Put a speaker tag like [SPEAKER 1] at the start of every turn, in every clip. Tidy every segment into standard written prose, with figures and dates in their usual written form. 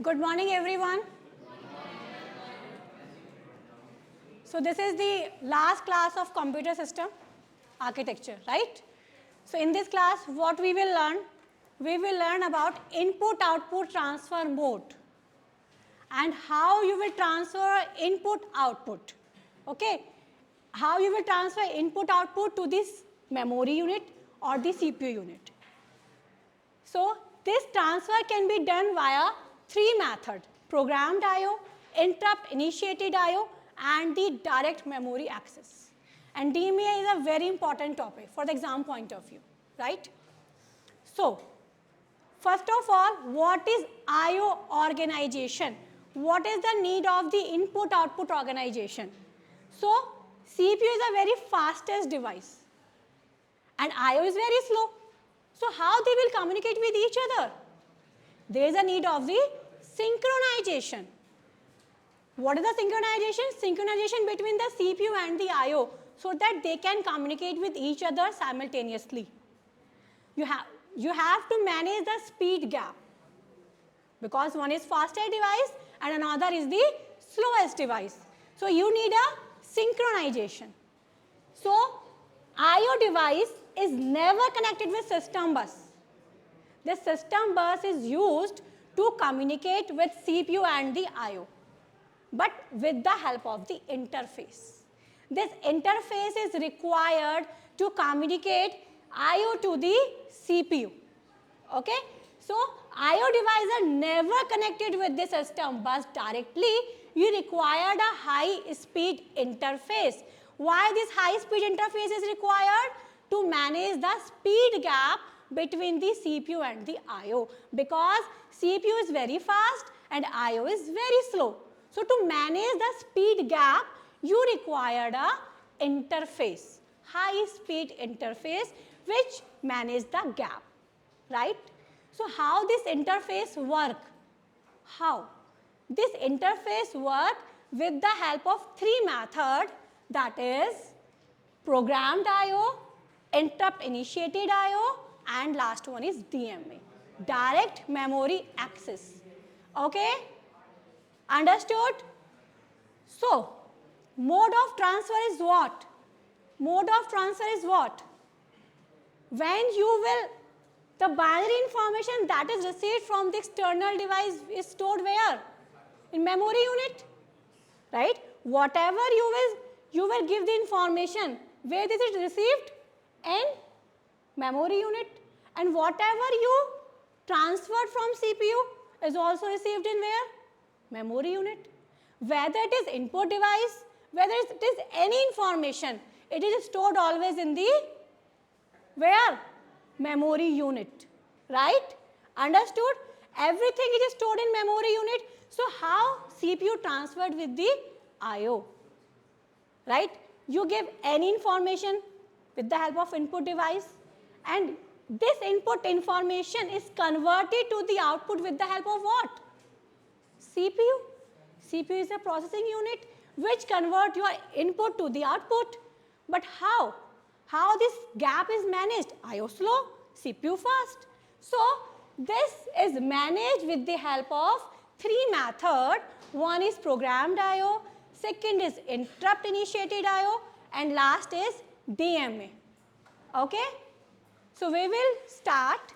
[SPEAKER 1] Good morning, everyone. So this is the last class of computer system architecture, right? So in this class, what we will learn? We will learn about input-output transfer mode and how you will transfer input-output, okay? How you will transfer input-output to this memory unit or the CPU unit. So this transfer can be done via three methods: programmed I/O, interrupt initiated I/O, and the direct memory access. And DMA is a very important topic for the exam point of view, right? So first of all, what is I/O organization? What is the need of the input-output organization? So CPU is a very fastest device and I/O is very slow. So how they will communicate with each other? There is a need of the synchronization. What is the synchronization? Synchronization between the CPU and the I/O so that they can communicate with each other simultaneously. You have to manage the speed gap because one is fastest device and another is the slowest device. So you need a synchronization. So I/O device is never connected with system bus. The system bus is used to communicate with CPU and the I/O, but with the help of the interface. This interface is required to communicate I/O to the CPU. Okay? So I/O devices are never connected with the system bus directly. You required a high-speed interface. Why this high-speed interface is required? To manage the speed gap between the CPU and the I/O, because CPU is very fast and I/O is very slow. So to manage the speed gap, you required a interface, high-speed interface which manage the gap, right? So how this interface work? How? This interface work with the help of three methods, that is programmed I/O, interrupt initiated I/O, and last one is DMA, direct memory access. Okay? Understood? So mode of transfer is what? Mode of transfer is what? When you will, the binary information that is received from the external device is stored where? In memory unit, right? Whatever you will give the information, where this is received? In memory unit. And whatever you transferred from CPU is also received in where? Memory unit. Whether it is input device, whether it is any information, it is stored always in the where? Memory unit, right? Understood? Everything is stored in memory unit. So how CPU transferred with the I/O, right? You give any information with the help of input device, and this input information is converted to the output with the help of what? CPU. CPU is a processing unit which convert your input to the output. But how? How this gap is managed? I/O slow, CPU fast. So this is managed with the help of three methods. One is programmed I/O, second is interrupt initiated I/O, and last is DMA. Okay? So we will start.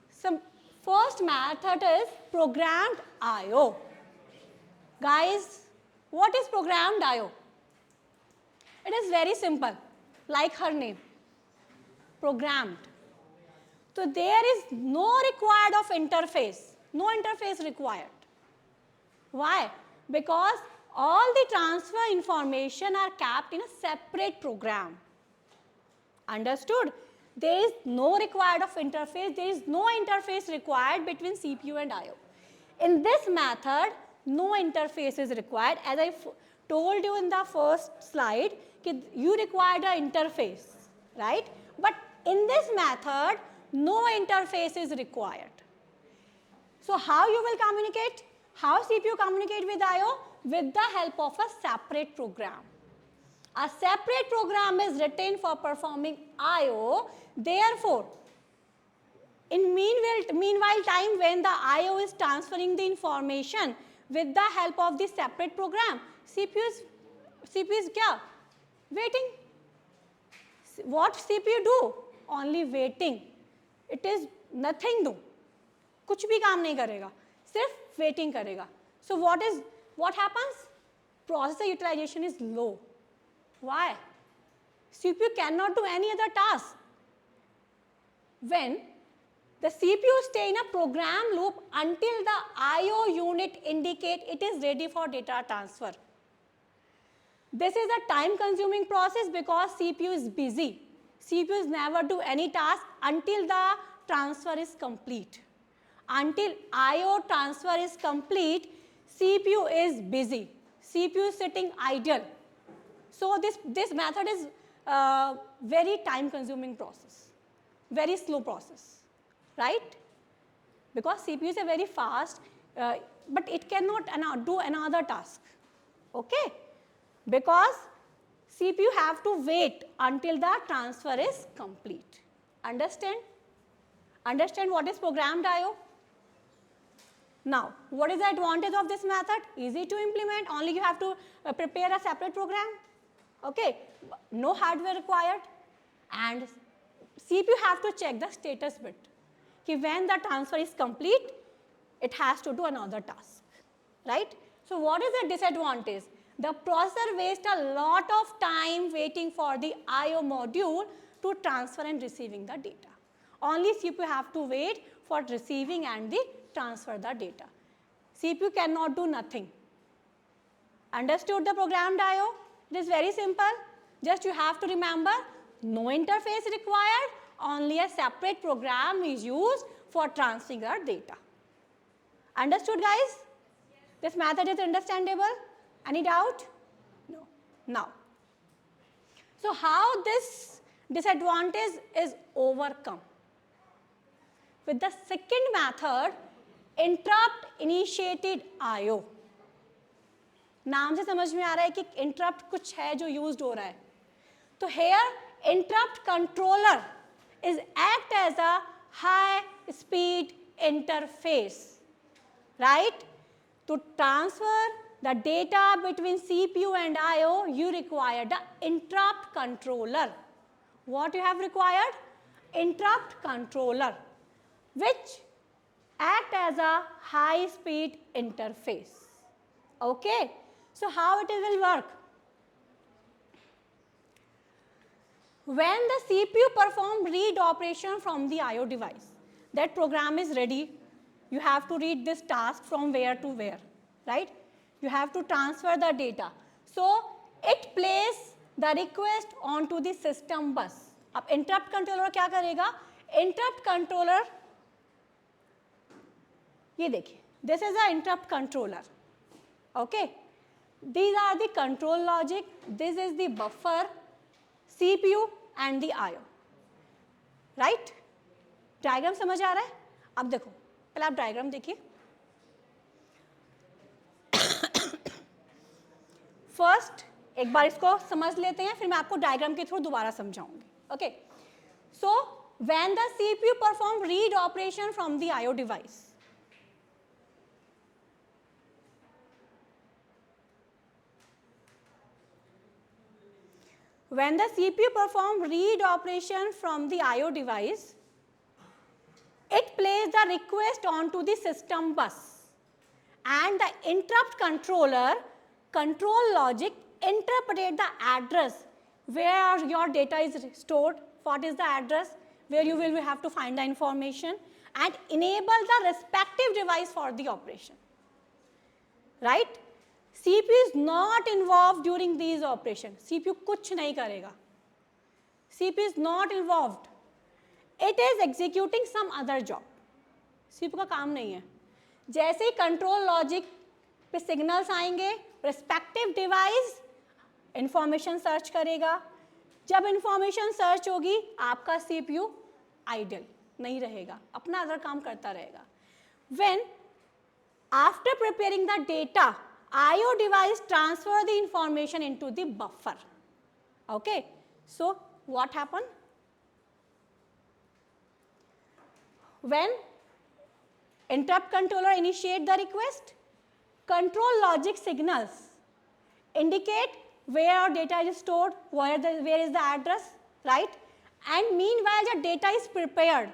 [SPEAKER 1] Some first method is programmed I/O. Guys, what is programmed I/O? It is very simple, like her name, programmed. So there is no required of interface, no interface required. Why? Because all the transfer information are kept in a separate program. Understood? There is no required of interface, there is no interface required between CPU and I/O. In this method, no interface is required. As I told you in the first slide, you required an interface, right? But in this method, no interface is required. So how you will communicate? How CPU communicate with I/O? With the help of a separate program. A separate program is written for performing I/O. Therefore, in mean meanwhile time when the IO is transferring the information with the help of the separate program, CPU is kya? Waiting. What CPU do? Only waiting. It is nothing do. कुछ भी काम नहीं करेगा, सिर्फ waiting करेगा. So what happens? Processor utilization is low. Why? CPU cannot do any other task. When the CPU stay in a program loop until the IO unit indicate it is ready for data transfer. This is a time consuming process because CPU is busy. CPUs never do any task until the transfer is complete. Until IO transfer is complete, CPU is busy. CPU is sitting idle. So this method is very time consuming process, very slow process, right? Because CPU is a very fast, but it cannot do another task, okay? Because CPU have to wait until the transfer is complete. Understand? Understand what is programmed I/O? Now, what is the advantage of this method? Easy to implement, only you have to prepare a separate program, okay? No hardware required, and CPU have to check the status bit. When the transfer is complete, it has to do another task, right? So what is the disadvantage? The processor wastes a lot of time waiting for the I/O module to transfer and receiving the data. Only CPU have to wait for receiving and the transfer the data. CPU cannot do nothing. Understood the programmed I/O? It is very simple. Just you have to remember, no interface required, only a separate program is used for transferring the data. Understood, guys? This method is understandable? Any doubt? No. Now, so how this disadvantage is overcome? With the second method, interrupt initiated I/O. नाम से समझ में आ रहा है कि interrupt कुछ है जो used हो रहा है. तो here interrupt controller is act as a high speed interface, right? To transfer the data between CPU and I/O, you require the interrupt controller. What you have required? Interrupt controller, which act as a high speed interface. Okay, so how it will work? When the CPU perform read operation from the I/O device, that program is ready. You have to read this task from where to where, right? You have to transfer the data. So it plays the request onto the system bus. अब interrupt controller क्या करेगा? Interrupt controller, ये देखिए, this is the interrupt controller. Okay, these are the control logic. This is the buffer, CPU and the I/O, right? Diagram समझ आ रहा है? अब देखो, पहले आप डायग्राम देखिए. फर्स्ट एक बार इसको समझ लेते हैं, फिर मैं आपको डायग्राम के थ्रू दोबारा समझाऊंगी. Okay, so when the CPU perform read operation from the I/O device, when the CPU perform read operation from the I/O device, it plays the request onto the system bus, and the interrupt controller control logic interpret the address where your data is stored. What is the address where you will have to find the information, and enable the respective device for the operation, right? CPU is not involved during these operations. CPU कुछ नहीं करेगा. CPU is not involved. It is executing some other job. CPU का काम नहीं है. जैसे ही control logic पे signals आएंगे, रिस्पेक्टिव डिवाइस इंफॉर्मेशन सर्च करेगा. जब इंफॉर्मेशन सर्च होगी, आपका CPU आइडल नहीं रहेगा, अपना अदर काम करता रहेगा. When after preparing the data, I/O device transfer the information into the buffer. Okay, so what happened? When Interrupt controller initiate the request. Control logic signals indicate where our data is stored, where is the address, right? And meanwhile the data is prepared,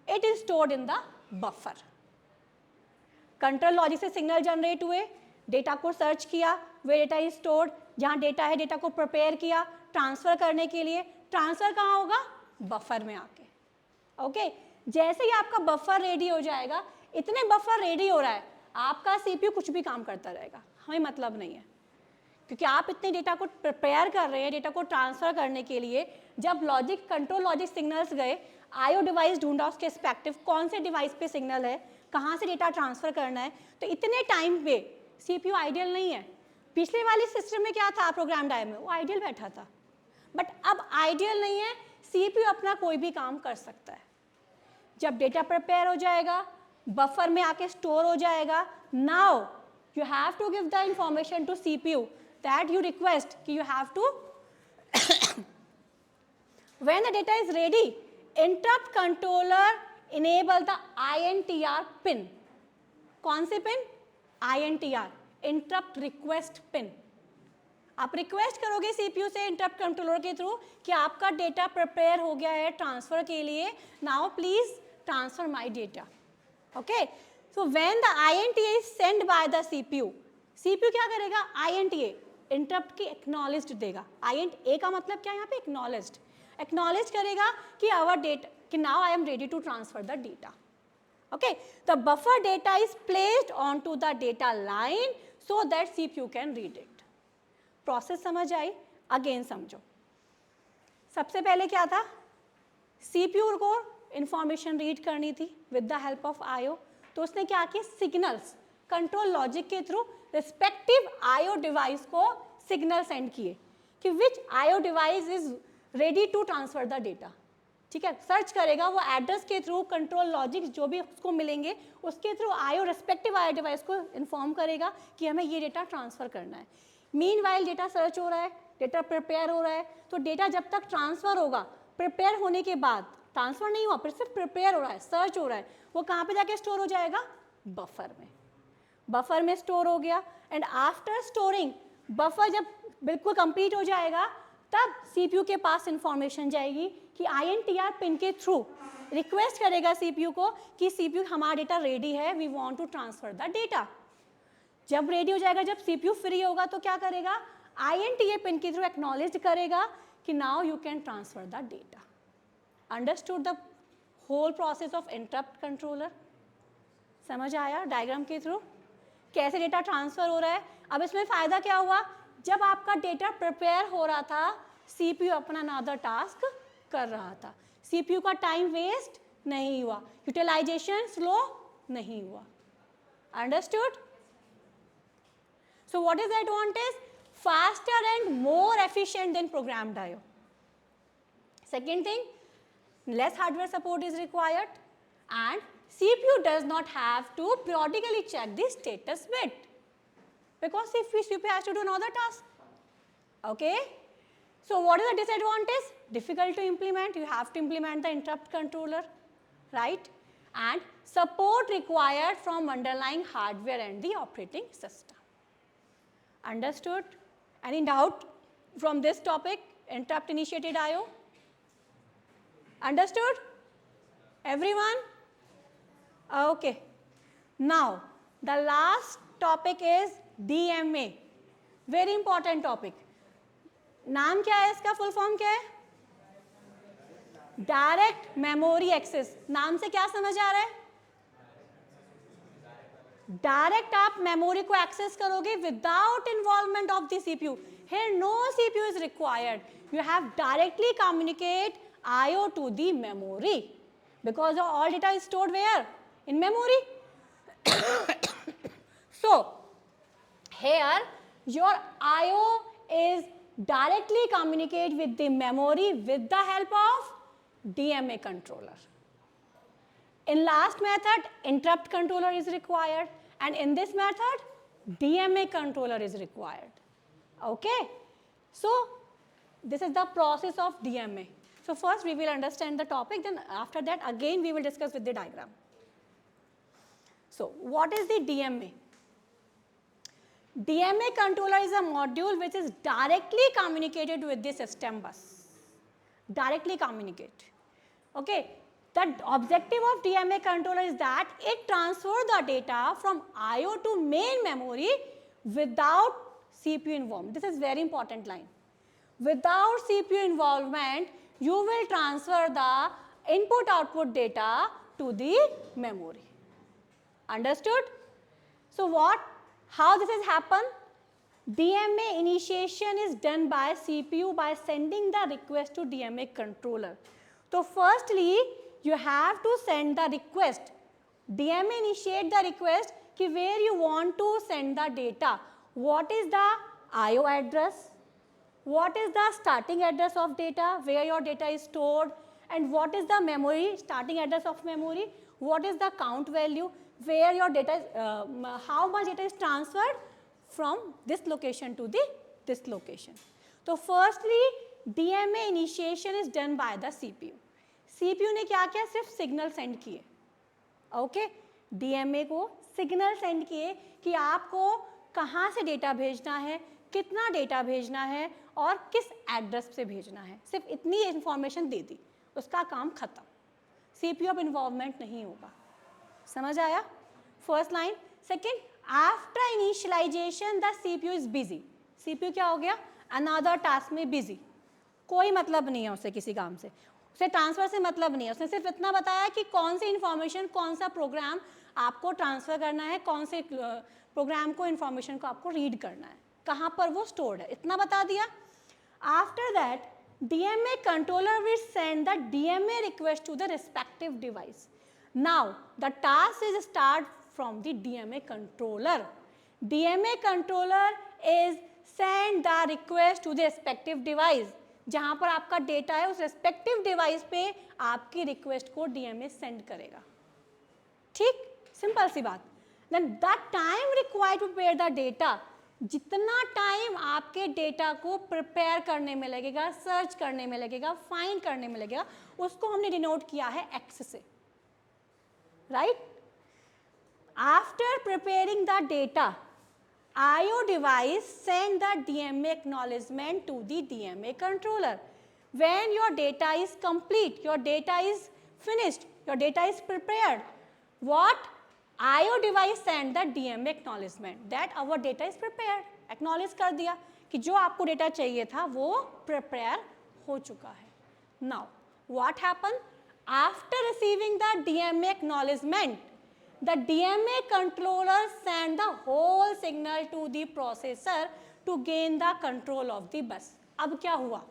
[SPEAKER 1] it is stored in the buffer. Control logic से signal generate हुए, data को search किया, वे data is stored, जहाँ data है data को prepare किया transfer करने के लिए. ट्रांसफर कहाँ होगा? बफर में आके. ओके जैसे ही आपका बफर रेडी हो जाएगा, इतने बफर रेडी हो रहा है, आपका सीपीयू कुछ भी काम करता रहेगा, हमें मतलब नहीं है, क्योंकि आप इतने डेटा को प्रिपेयर कर रहे हैं डेटा को ट्रांसफर करने के लिए. जब लॉजिक कंट्रोल लॉजिक सिग्नल्स गए, आईओ डिवाइस ढूंढा उसके रिस्पेक्टिव कौन से डिवाइस पे सिग्नल है, कहाँ से डेटा ट्रांसफर करना है. तो इतने टाइम पे सीपीयू आइडियल नहीं है. पिछले वाले सिस्टम में क्या था प्रोग्राम डायग्राम में, वो आइडियल बैठा था, बट अब आइडियल नहीं है. सीपीयू अपना कोई भी काम कर सकता है. जब डेटा प्रिपेयर हो जाएगा, बफर में आके स्टोर हो जाएगा, now you have to give the information to CPU that you request कि you have to when the data is ready, interrupt controller enable the INTR pin. कौन से पिन? INTR, interrupt request pin. आप request करोगे CPU से interrupt controller के through कि आपका डेटा प्रिपेयर हो गया है ट्रांसफर के लिए, now please transfer my data. Okay so when the INTA is sent by the CPU, CPU क्या करेगा? INTA इंटरप्ट की एक्नॉलेज्ड देगा. INTA का मतलब क्या है यहाँ पे? एक्नॉलेज्ड. एक्नॉलेज करेगा कि आवर डेटा कि now I am ready to transfer the data. Okay, the buffer data is placed onto the data line so that CPU can read it. Process समझ आई? Again समझो. सबसे पहले क्या था? CPU को information read करनी थी with the help of IO. तो उसने क्या किया? Signals control logic के through respective IO device को signal send किए कि which IO device is ready to transfer the data. ठीक है, सर्च करेगा वो एड्रेस के थ्रू, कंट्रोल लॉजिक जो भी उसको मिलेंगे उसके through IO respective IO device को इन्फॉर्म करेगा कि हमें ये डेटा ट्रांसफर करना है. मीनवाइल डेटा सर्च हो रहा है, डेटा प्रिपेयर हो रहा है, तो डेटा जब तक ट्रांसफर होगा, प्रिपेयर होने के बाद, ट्रांसफर नहीं हुआ, सिर्फ प्रिपेयर हो रहा है, सर्च हो रहा है, वो कहाँ पे जाके स्टोर हो जाएगा? बफर में. बफर में स्टोर हो गया एंड आफ्टर स्टोरिंग, बफर जब बिल्कुल कंप्लीट हो जाएगा तब सीपीयू के पास इंफॉर्मेशन जाएगी कि INTR पिन के थ्रू रिक्वेस्ट करेगा सीपीयू को कि सीपीयू हमारा डेटा रेडी है, we want to transfer the data. जब रेडी हो जाएगा, जब सीपीयू फ्री होगा तो क्या करेगा? INTA पिन के थ्रू एक्नॉलेज करेगा कि now you can transfer the data. Understood the whole process of interrupt controller? समझ आया डायग्राम के थ्रू कैसे डेटा ट्रांसफर हो रहा है? अब इसमें फ़ायदा क्या हुआ? जब आपका डेटा प्रिपेयर हो रहा था, सीपीयू अपना अनदर टास्क कर रहा था, सीपीयू का टाइम वेस्ट नहीं हुआ, यूटिलाइजेशन स्लो नहीं हुआ. Understood? So what is the advantage? Faster and more efficient then programmed IO. Second thing, less hardware support is required and CPU does not have to periodically check the status bit because if CPU has to do another task. Okay, so what is the disadvantage? Difficult to implement. You have to implement the interrupt controller, right? And support required from underlying hardware and the operating system. Understood? Any doubt from this topic, interrupt initiated IO? Understood? Everyone? Okay. Now, the last topic is DMA. Very important topic. नाम क्या है इसका? Full form क्या है? Direct memory access. नाम से क्या समझ आ रहा है? डायरेक्ट आप मेमोरी को एक्सेस करोगे without involvement of the CPU. Here no CPU is required. You have directly communicate IO to the memory because all data is stored where? In memory. So here your IO is directly communicate with the memory with the help of DMA controller. In last method, interrupt controller is required, and in this method, DMA controller is required. Okay, so this is the process of DMA. So first we will understand the topic, then after that again we will discuss with the diagram. So what is the DMA? DMA controller is a module which is directly communicated with the system bus. Directly communicate. Okay. The objective of DMA controller is that it transfers the data from IO to main memory without CPU involvement. This is very important line. Without CPU involvement, you will transfer the input-output data to the memory. Understood? So how this has happened? DMA initiation is done by CPU by sending the request to DMA controller. So firstly, you have to send the request. DMA initiate the request कि where you want to send the data. What is the IO address? What is the starting address of data, where your data is stored, and what is the memory, starting address of memory, what is the count value, where your data is, how much data is transferred from this location to this location. So firstly, DMA initiation is done by the CPU. CPU ने क्या किया, सिर्फ signal send किए. Okay, DMA को signal send किए कि आपको कहाँ से डेटा भेजना है, कितना डेटा भेजना है और किस एड्रेस से भेजना है. सिर्फ इतनी इंफॉर्मेशन दे दी, उसका काम खत्म. CPU अब इन्वॉल्वमेंट नहीं होगा. समझ आया? First line. Second, after initialisation the CPU is busy. CPU क्या हो गया, अनदर टास्क में बिजी. कोई मतलब नहीं है उसे किसी काम से, उसे ट्रांसफर से मतलब नहीं है. उसने सिर्फ इतना बताया कि कौन सी इन्फॉर्मेशन, कौन सा प्रोग्राम आपको ट्रांसफर करना है, कौन से प्रोग्राम को, इन्फॉर्मेशन को आपको रीड करना है, कहाँ पर वो स्टोर्ड है, इतना बता दिया. After that DMA controller will send the DMA request to the respective device. Now the task is start from the DMA controller. DMA controller is send the request to the respective device. जहाँ पर आपका data है उस respective device पे आपकी request को DMA send करेगा. ठीक, सिंपल सी बात. Then that time required to prepare the data, जितना टाइम आपके डेटा को प्रिपेयर करने में लगेगा, सर्च करने में लगेगा, फाइंड करने में लगेगा, उसको हमने डिनोट किया है एक्स से. Right? After preparing the data, IO device send the DMA acknowledgement to the DMA controller. When your data is complete, your data is finished, your data is prepared, what? IO device send the DMA acknowledgement that our data is prepared. Acknowledge कर दिया कि जो आपको data चाहिए था वो prepare हो चुका है. Now, what happened? After receiving the DMA acknowledgement, the DMA controller send the whole signal to the processor to gain the control of the bus. अब क्या हुआ?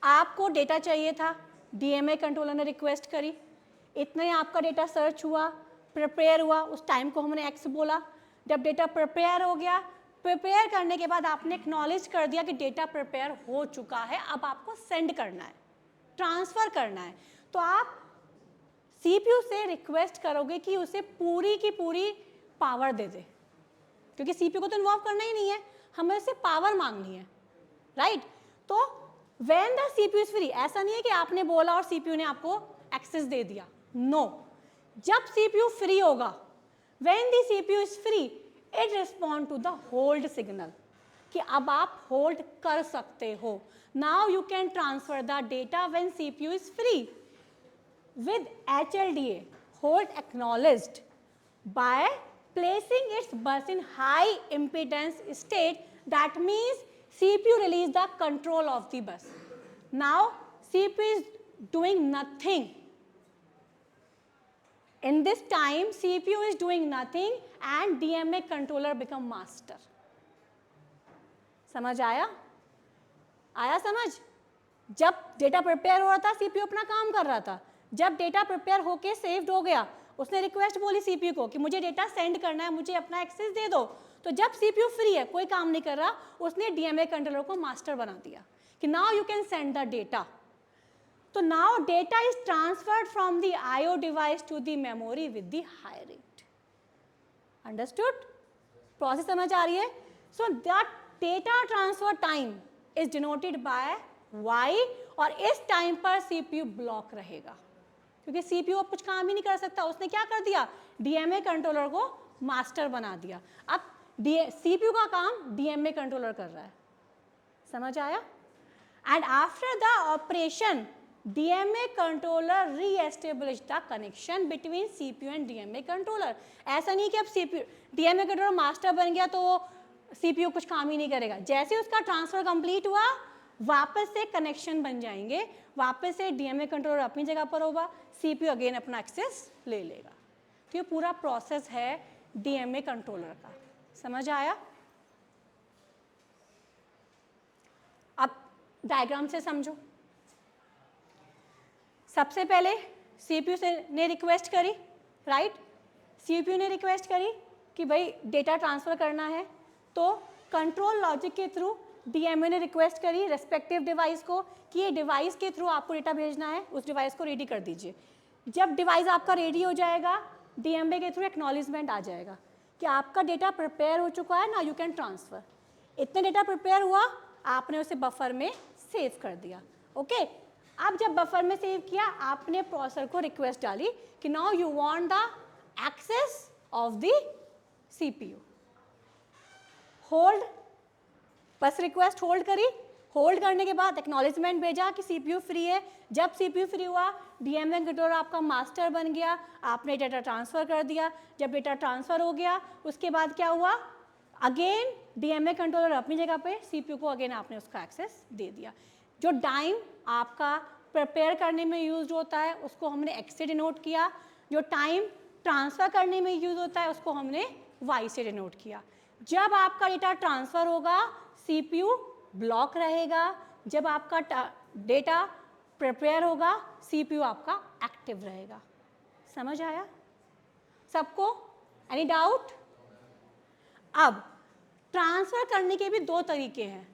[SPEAKER 1] आपको डेटा चाहिए था, DMA कंट्रोलर ने रिक्वेस्ट करी, इतने आपका डेटा सर्च हुआ, प्रिपेयर हुआ, उस टाइम को हमने एक्स बोला. जब डेटा प्रिपेयर हो गया, प्रिपेयर करने के बाद आपने एक्नॉलेज कर दिया कि डेटा प्रिपेयर हो चुका है, अब आपको सेंड करना है, ट्रांसफ़र करना है. तो आप CPU से रिक्वेस्ट करोगे कि उसे पूरी की पूरी पावर दे दे, क्योंकि CPU को तो इन्वॉल्व करना ही नहीं है, हमें उससे पावर मांगनी है. राइट? तो when the CPU is free, ऐसा नहीं है कि आपने बोला और CPU ने आपको एक्सेस दे दिया. नो, जब CPU फ्री होगा, when the CPU is free, it respond to the hold signal कि अब आप होल्ड कर सकते हो. Now you can transfer the data when CPU is free. With HLDA, hold acknowledged by placing its bus in high impedance state, that means CPU release the control of the bus. Now CPU is doing nothing. In this time CPU is doing nothing and DMA controller become master. समझ आया? आया समझ? जब data prepare हो रहा था CPU अपना काम कर रहा था. जब डेटा प्रिपेयर होके सेव्ड हो गया, उसने रिक्वेस्ट बोली CPU को कि मुझे डेटा सेंड करना है, मुझे अपना एक्सेस दे दो. तो जब CPU फ्री है, कोई काम नहीं कर रहा, उसने DMA कंट्रोलर को मास्टर बना दिया कि now you can send the data. तो now data is transferred from the IO device to the memory with the high rate. Understood? Process समझ आ रही है? So that data transfer time is denoted by Y और इस time पर CPU block रहेगा. क्योंकि CPU अब कुछ काम ही नहीं कर सकता, उसने क्या कर दिया, DMA कंट्रोलर को मास्टर बना दिया। अब CPU का काम DMA कंट्रोलर कर रहा है, समझ आया? And after the operation DMA controller re-establish the connection between CPU and DMA controller। ऐसा नहीं कि अब CPU DMA controller मास्टर बन गया तो CPU कुछ काम ही नहीं करेगा, जैसे उसका ट्रांसफर कंप्लीट हुआ वापस से कनेक्शन बन जाएंगे, वापस से DMA कंट्रोलर अपनी जगह पर होगा, CPU अगेन अपना एक्सेस ले लेगा। तो ये पूरा प्रोसेस है DMA कंट्रोलर का, समझ आया? अब डायग्राम से समझो। सबसे पहले CPU ने रिक्वेस्ट करी, राइट? CPU ने रिक्वेस्ट करी कि भाई डेटा ट्रांसफ़र करना है, तो कंट्रोल लॉजिक के थ्रू DMA ने रिक्वेस्ट करी रेस्पेक्टिव डिवाइस को कि ये डिवाइस के थ्रू आपको डेटा भेजना है, उस डिवाइस को रेडी कर दीजिए। जब डिवाइस आपका रेडी हो जाएगा, DMA के थ्रू एक्नॉलेजमेंट आ जाएगा कि आपका डेटा प्रिपेयर हो चुका है ना, यू कैन ट्रांसफ़र। इतना डेटा प्रिपेयर हुआ, आपने उसे बफर में सेव कर दिया, ओके? अब जब बफर में सेव किया, आपने प्रोसेसर को रिक्वेस्ट डाली कि now you want the access of the CPU। Hold, बस रिक्वेस्ट होल्ड करी, होल्ड करने के बाद एक्नॉलेजमेंट भेजा कि CPU फ्री है। जब CPU फ्री हुआ, DMA कंट्रोलर आपका मास्टर बन गया, आपने डेटा ट्रांसफ़र कर दिया। जब डेटा ट्रांसफ़र हो गया, उसके बाद क्या हुआ, अगेन DMA कंट्रोलर अपनी जगह पे, CPU को अगेन आपने उसका एक्सेस दे दिया। जो टाइम आपका प्रिपेयर करने में यूज होता है उसको हमने X से डिनोट किया, जो टाइम ट्रांसफ़र करने में यूज होता है उसको हमने Y से डिनोट किया। जब आपका डेटा ट्रांसफ़र होगा, CPU ब्लॉक रहेगा, जब आपका डेटा प्रिपेयर होगा, CPU आपका एक्टिव रहेगा। समझ आया सबको? Any doubt? अब ट्रांसफ़र करने के भी दो तरीके हैं।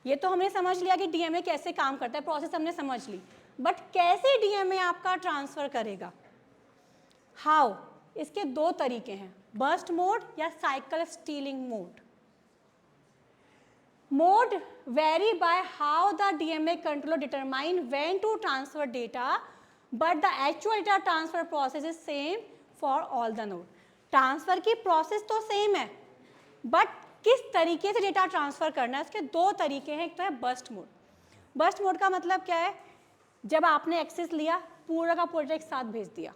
[SPEAKER 1] ये तो हमने समझ लिया कि DMA कैसे काम करता है, प्रोसेस हमने समझ ली, बट कैसे DMA आपका ट्रांसफ़र करेगा, हाउ, इसके दो तरीके हैं, बर्स्ट मोड या cycle stealing mode. Mode vary by how the DMA controller determine when to transfer data, but the actual data transfer process is same for all the node। Transfer की process तो same है, but किस तरीके से data transfer करना है उसके दो तरीके हैं। एक तो है बर्स्ट मोड। बर्स्ट मोड का मतलब क्या है, जब आपने एक्सेस लिया, पूरा का पूरा एक साथ भेज दिया,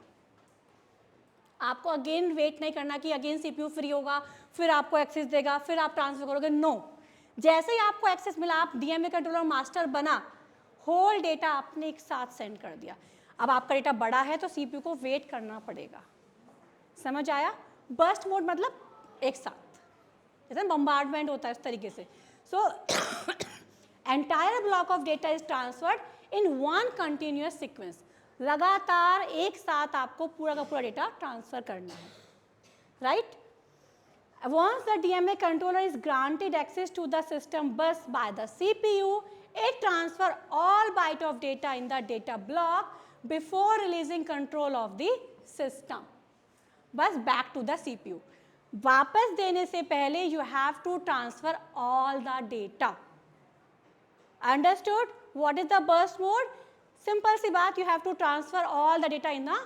[SPEAKER 1] आपको अगेन वेट नहीं करना कि अगेन CPU फ्री होगा, फिर आपको एक्सेस देगा, फिर आप ट्रांसफ़र करोगे, नो। जैसे ही आपको एक्सेस मिला, आप DMA कंट्रोलर मास्टर बना, होल डेटा आपने एक साथ सेंड कर दिया। अब आपका डेटा बड़ा है तो CPU को वेट करना पड़ेगा। समझ आया? बर्स्ट मोड मतलब एक साथ, जैसे बम्बार्डमेंट होता है उस तरीके से। So entire block of data is transferred in one continuous sequence. लगातार एक साथ आपको पूरा का पूरा डेटा ट्रांसफर करना है, right? Once the DMA controller is granted access to the system bus by the CPU, it transfers all byte of data in the data block before releasing control of the system, bus back to the CPU। वापस देने से पहले you have to transfer all the data। Understood? What is the burst mode? Simple सी बात, you have to transfer all the data in a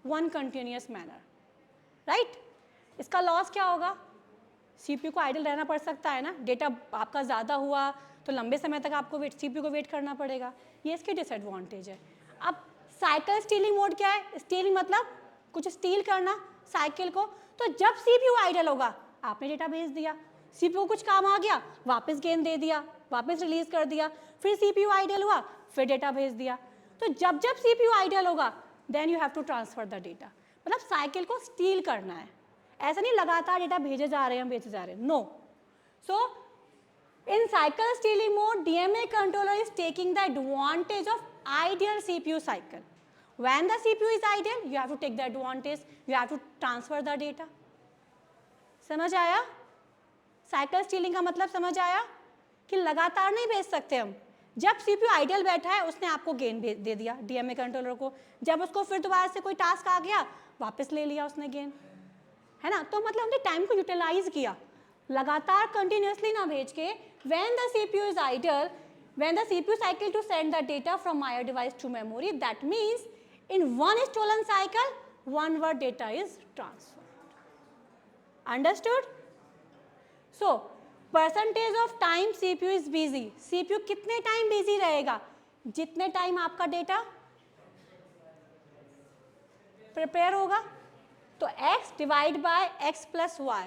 [SPEAKER 1] one continuous manner, right? इसका loss क्या होगा? CPU को idol रहना पड़ सकता है ना, डेटा आपका ज़्यादा हुआ तो लंबे समय तक आपको CPU को वेट करना पड़ेगा, ये इसके डिसएडवांटेज है। अब साइकिल स्टीलिंग मोड क्या है? स्टीलिंग मतलब कुछ स्टील करना साइकिल को। तो जब CPU आइडल होगा, आपने डेटा भेज दिया, CPU को कुछ काम आ गया, वापस गेन दे दिया, वापस रिलीज कर दिया, फिर CPU आइडल हुआ, फिर डेटा भेज दिया। तो जब जब CPU आइडल होगा, then you have to transfer the data. मतलब साइकिल को स्टील करना है, ऐसा नहीं लगातार डेटा भेजे जा रहे हैं, भेजे जा रहे हैं, no. So in cycle stealing mode, DMA controller is taking the advantage of ideal CPU cycle। When the CPU is idle, you have to take the advantage, you have to transfer the data। समझ आया? Cycle stealing का मतलब समझ आया कि लगातार नहीं भेज सकते हम। जब CPU आइडल बैठा है, उसने आपको गेन दे दिया DMA कंट्रोलर को, जब उसको फिर दोबारा से कोई टास्क आ गया, वापस ले लिया उसने गेन, है ना? तो मतलब हमने टाइम को यूटिलाइज किया, लगातार कंटिन्यूसली ना भेज के। When the CPU is idle, when the CPU cycle to send the data from IO device to memory, that means In one stolen cycle, one word data is transferred. Understood? So, percentage of time CPU is busy. CPU कितने time busy रहेगा? जितने time आपका data prepare होगा. तो x divide by x plus y.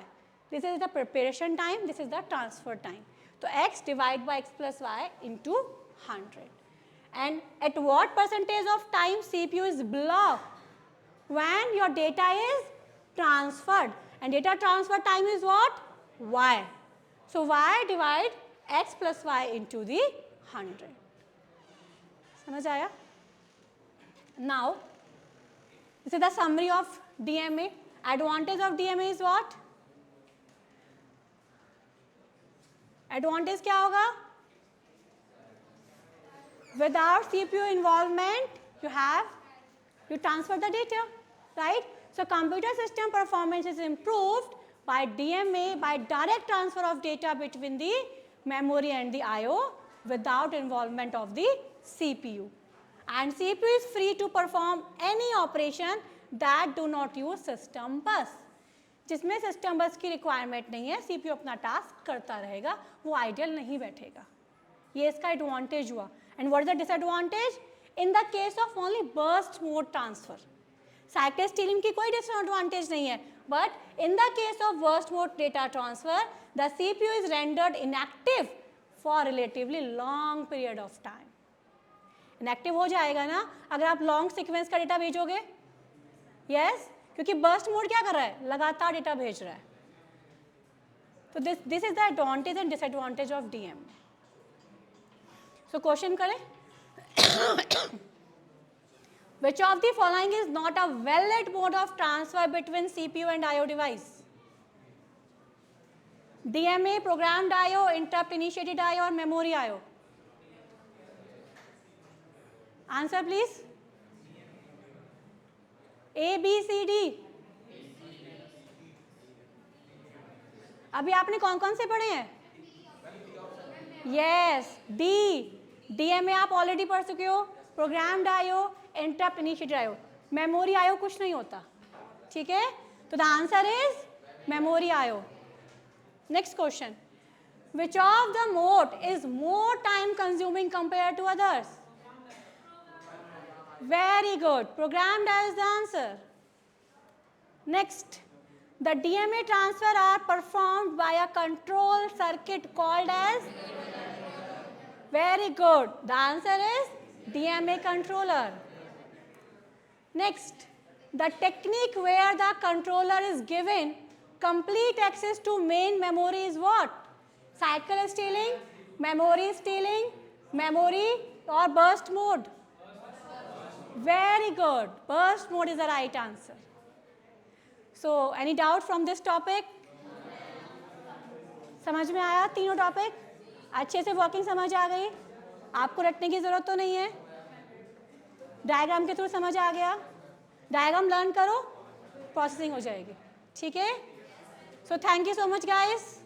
[SPEAKER 1] This is the preparation time, this is the transfer time. So x divided by x plus y into 100. And at what percentage of time CPU is blocked? When your data is transferred. And data transfer time is what? Y. So y divide x plus y into the 100. समझ आया? Now, this is the summary of DMA. Advantage of DMA is what? Advantage क्या होगा? Without CPU involvement, you transfer the data, right? So computer system performance is improved by DMA, by direct transfer of data between the memory and the I/O without involvement of the CPU. And CPU is free to perform any operation that do not use system bus. जिसमें system बस की requirement नहीं है, CPU अपना task करता रहेगा, वो ideal नहीं बैठेगा. ये इसका एडवांटेज हुआ. And what is the disadvantage? In the case of only burst mode transfer, cycle stealing की कोई डिसएडवांटेज नहीं है, but in the case of burst mode data transfer the CPU is rendered inactive for relatively long period of time. Inactive हो जाएगा ना अगर आप long sequence का डेटा भेजोगे. यस, क्योंकि बर्स्ट मोड क्या कर रहा है? लगातार डेटा भेज रहा है. तो this is the advantage and disadvantage of DM. So question करें. Which of the following is not a valid mode of transfer between CPU and I/O device? DMA, programmed I/O, interrupt initiated I/O, or memory I/O? Answer please. A, B, C, D. अभी आपने कौन कौन से पढ़े हैं? Yes, D. DMA आप already पढ़ चुके हो. Programmed IO, interrupt initiated IO. Memory IO कुछ नहीं होता. ठीक है, तो the answer is memory IO. Next question. Which of the mode is more time consuming compare to others? Very good. Programmed I/O is the answer. Next, the DMA transfer are performed by a control circuit called as? Very good. The answer is DMA controller. Next, the technique where the controller is given complete access to main memory is what? Cycle stealing, memory stealing, memory, or burst mode? Very good. Burst mode is the right answer. So, any doubt from this topic? समझ में आया तीनों topic? अच्छे से working समझ आ गई? आपको रटने की ज़रूरत तो नहीं है. डायग्राम के थ्रू समझ आ गया. डायग्राम लर्न करो, प्रोसेसिंग हो जाएगी. ठीक है. So thank you so much guys.